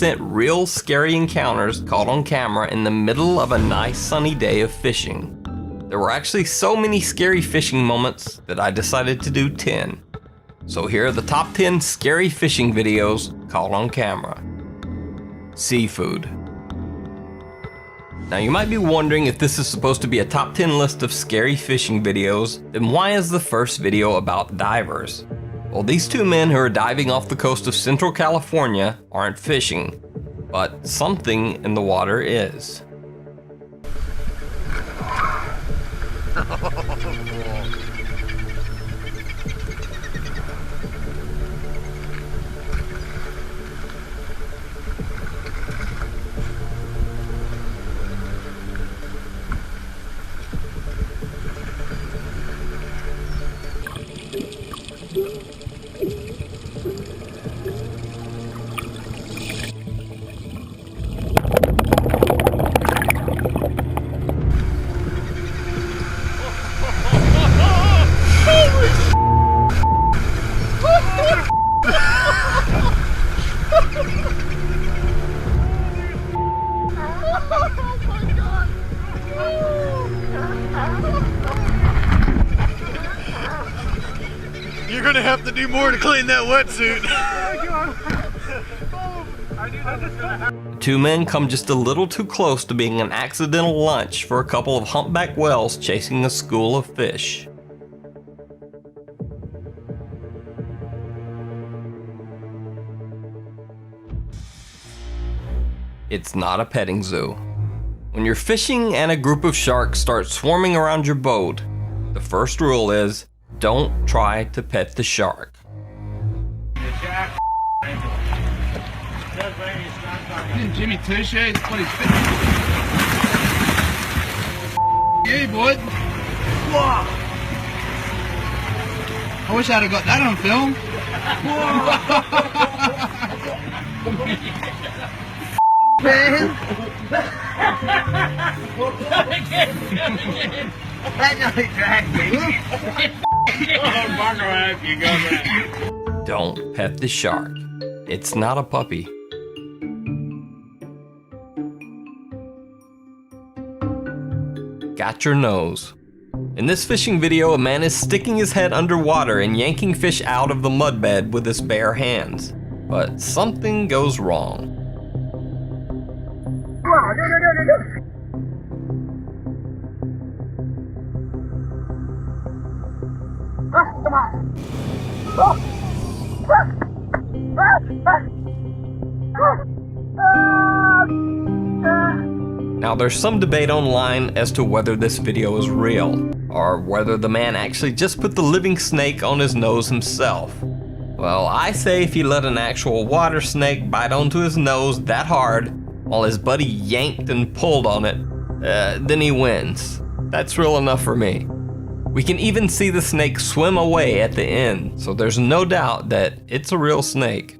real scary encounters caught on camera in the middle of a nice sunny day of fishing. There were actually so many scary fishing moments that I decided to do 10. So here are the top 10 scary fishing videos caught on camera. Seafood. Now you might be wondering if this is supposed to be a top 10 list of scary fishing videos, then why is the first video about divers? Well, these two men who are diving off the coast of Central California aren't fishing, but something in the water is. You're gonna have to do more to clean that wetsuit. The two men come just a little too close to being an accidental lunch for a couple of humpback whales chasing a school of fish. It's not a petting zoo. When you're fishing and a group of sharks start swarming around your boat, the first rule is don't try to pet the shark. Jimmy Touche, what he's fishing. Yeah, boy. I wish I'd have got that on film. Man. That nearly dragged me. Don't pet the shark. It's not a puppy. Got your nose. In this fishing video, a man is sticking his head underwater and yanking fish out of the mudbed with his bare hands. But something goes wrong. Now there's some debate online as to whether this video is real, or whether the man actually just put the living snake on his nose himself. Well, I say if he let an actual water snake bite onto his nose that hard, while his buddy yanked and pulled on it, then he wins. That's real enough for me. We can even see the snake swim away at the end, so there's no doubt that it's a real snake.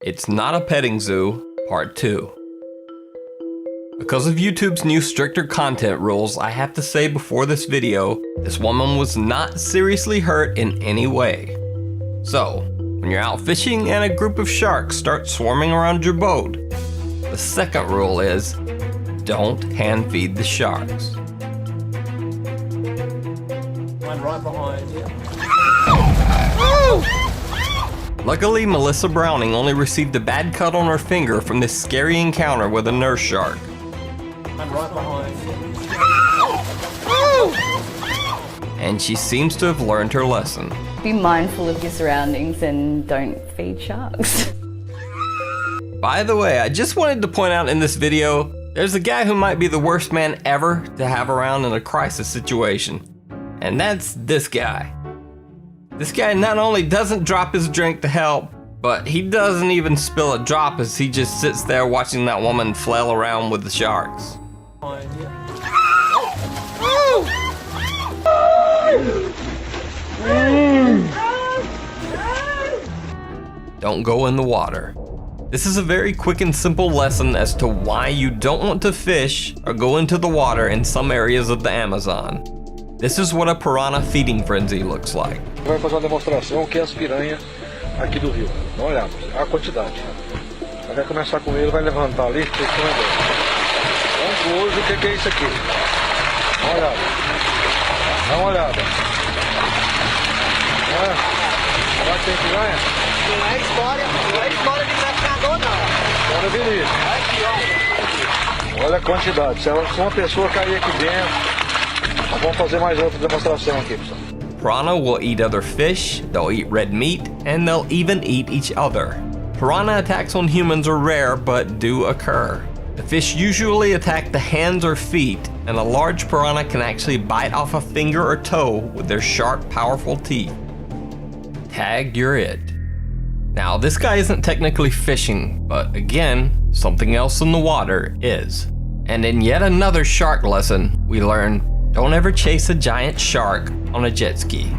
It's not a petting zoo, part 2. Because of YouTube's new stricter content rules, I have to say before this video, this woman was not seriously hurt in any way. So, when you're out fishing and a group of sharks start swarming around your boat, the second rule is, don't hand feed the sharks. One right behind you. Luckily, Melissa Browning only received a bad cut on her finger from this scary encounter with a nurse shark. Right behind you. And she seems to have learned her lesson. Be mindful of your surroundings and don't feed sharks. By the way, I just wanted to point out in this video, there's a guy who might be the worst man ever to have around in a crisis situation. And that's this guy. This guy not only doesn't drop his drink to help, but he doesn't even spill a drop as he just sits there watching that woman flail around with the sharks. Don't go in the water. This is a very quick and simple lesson as to why you don't want to fish or go into the water in some areas of the Amazon. This is what a piranha feeding frenzy looks like. Vai fazer uma demonstração que as piranhas aqui do rio. Dá uma olhada, a quantidade. Vai começar com ele, vai levantar ali, tem que uma ideia. Dá um close, o que é isso aqui? Dá uma olhada. Dá uma olhada. Agora tem que ganhar. Não é história de pescador, não. Agora beleza. Olha a quantidade. Se uma pessoa cair aqui dentro, nós vamos fazer mais outra demonstração aqui, pessoal. Piranha will eat other fish, they'll eat red meat, and they'll even eat each other. Piranha attacks on humans are rare, but do occur. The fish usually attack the hands or feet, and a large piranha can actually bite off a finger or toe with their sharp, powerful teeth. Tag, you're it. Now, this guy isn't technically fishing, but again, something else in the water is. And in yet another shark lesson, we learn don't ever chase a giant shark on a jet ski.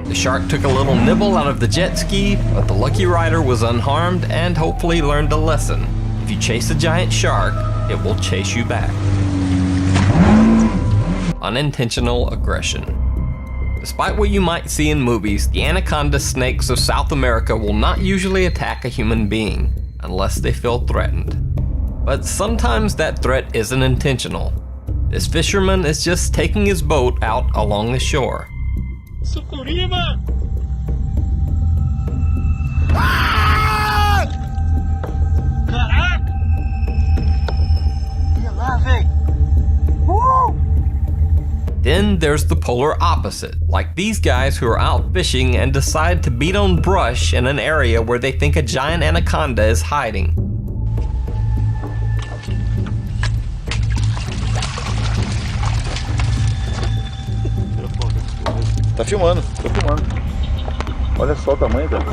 The shark took a little nibble out of the jet ski, but the lucky rider was unharmed and hopefully learned a lesson. If you chase a giant shark, it will chase you back. Unintentional aggression. Despite what you might see in movies, the anaconda snakes of South America will not usually attack a human being unless they feel threatened. But sometimes that threat isn't intentional. This fisherman is just taking his boat out along the shore. Sucurima! Caraca! Olha lá, velho! Then there's the polar opposite, like these guys who are out fishing and decide to beat on brush in an area where they think a giant anaconda is hiding. Tá filmando, tô filmando. Olha só o tamanho, cara.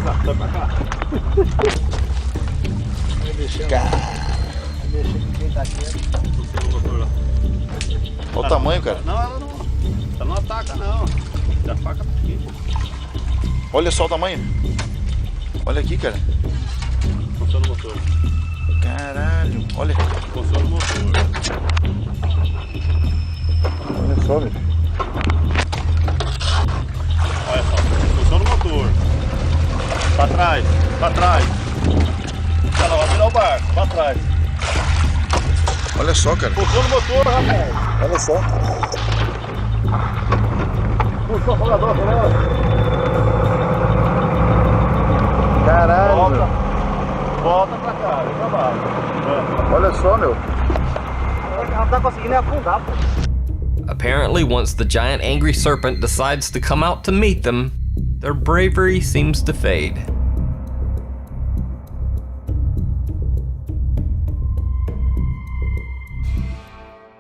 Olha o tamanho, cara. Não, ela não. Ela não ataca, não. Da faca aqui. Olha só o tamanho. Olha aqui, cara. Funciona o motor. Caralho, olha. Funciona o motor. Olha só, velho. Olha só. Funciona o motor. Pra trás, pra trás. Ela vai virar o barco, pra trás. Olha só, cara. Funciona o motor, rapaz. Olha só. Puxa o afogador, Caralho. Volta. Volta pra cá, vem pra baixo. Olha só, meu. Ela tá conseguindo afundar, pô. Apparently, once the giant angry serpent decides to come out to meet them, their bravery seems to fade.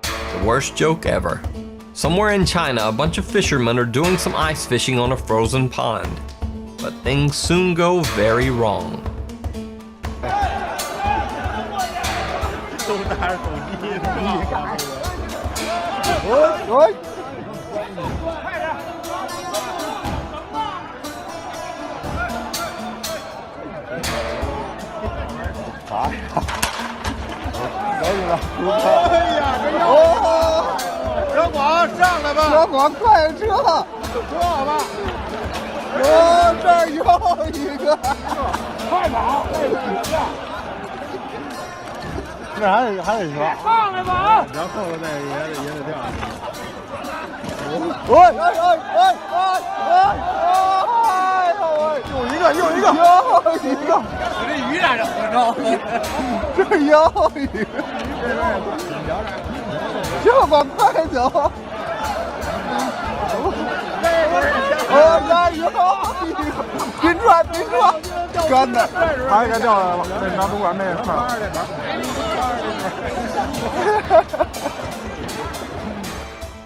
The worst joke ever. Somewhere in China, a bunch of fishermen are doing some ice fishing on a frozen pond. But things soon go very wrong. Oi.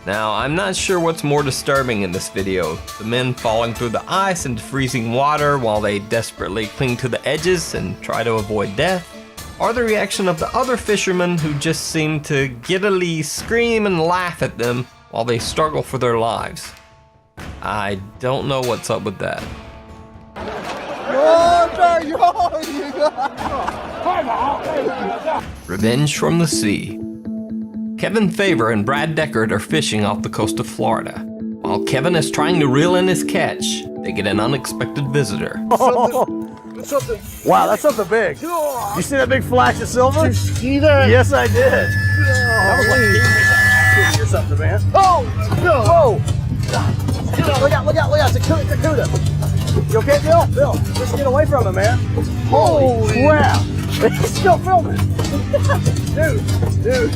Now, I'm not sure what's more disturbing in this video, the men falling through the ice into freezing water while they desperately cling to the edges and try to avoid death, or the reaction of the other fishermen who just seem to giddily scream and laugh at them while they struggle for their lives. I don't know what's up with that. Revenge from the sea. Kevin Favor and Brad Deckard are fishing off the coast of Florida. While Kevin is trying to reel in his catch, they get an unexpected visitor. Wow, that's something big. You see that big flash of silver? Did you see that? Yes, I did. That was like activity or something, man. Oh! Whoa! Look out, look out, look out. It's a cuda. You okay, Bill? Bill, just get away from him, man. Holy crap. He's still filming. Dude.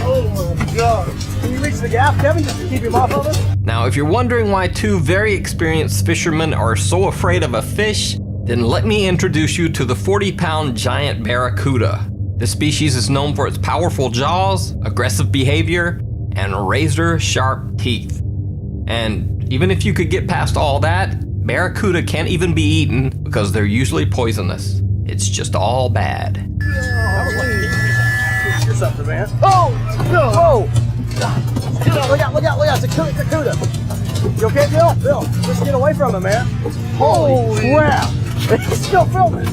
Oh my God. Can you reach the gap, Kevin, just to keep him off of us? Now, if you're wondering why two very experienced fishermen are so afraid of a fish, then let me introduce you to the 40-pound giant barracuda. This species is known for its powerful jaws, aggressive behavior, and razor-sharp teeth. And even if you could get past all that, barracuda can't even be eaten because they're usually poisonous. It's just all bad. That was like activity or something, man. Oh! Whoa! Look out, look out, look out. It's a cuda. You okay, Bill? Bill, just get away from him, man. Holy crap. He's still filming.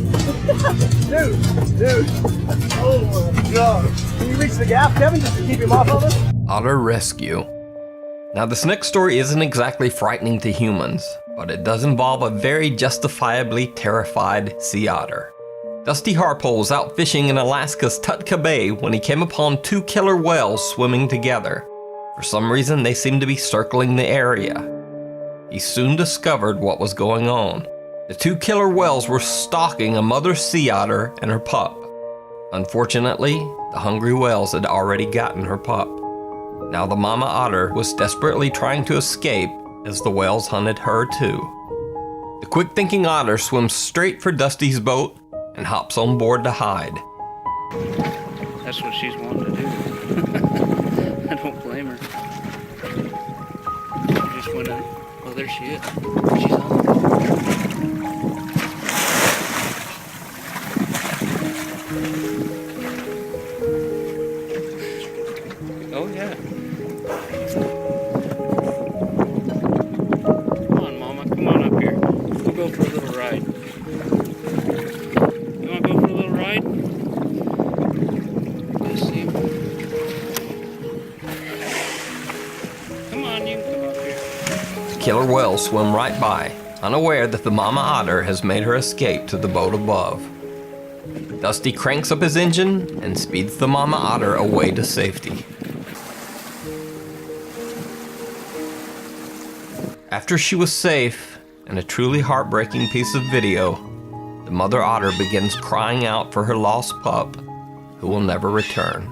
Dude. Oh my God. Can you reach the gap, Kevin, just to keep him off of us? Otter rescue. Now, this next story isn't exactly frightening to humans, but it does involve a very justifiably terrified sea otter. Dusty Harpole was out fishing in Alaska's Tutka Bay when he came upon two killer whales swimming together. For some reason, they seemed to be circling the area. He soon discovered what was going on. The two killer whales were stalking a mother sea otter and her pup. Unfortunately, the hungry whales had already gotten her pup. Now the mama otter was desperately trying to escape as the whales hunted her too. The quick-thinking otter swims straight for Dusty's boat and hops on board to hide. That's what she's wanting to do. I don't blame her. She just went in. Oh, there she is. She's on. Oh, yeah. Come on, Mama. Come on up here. We'll go for a little ride. You want to go for a little ride? Let's see. Come on, you can come up here. The killer whales swim right by, unaware that the mama otter has made her escape to the boat above. Dusty cranks up his engine and speeds the mama otter away to safety. After she was safe, and a truly heartbreaking piece of video, the mother otter begins crying out for her lost pup, who will never return.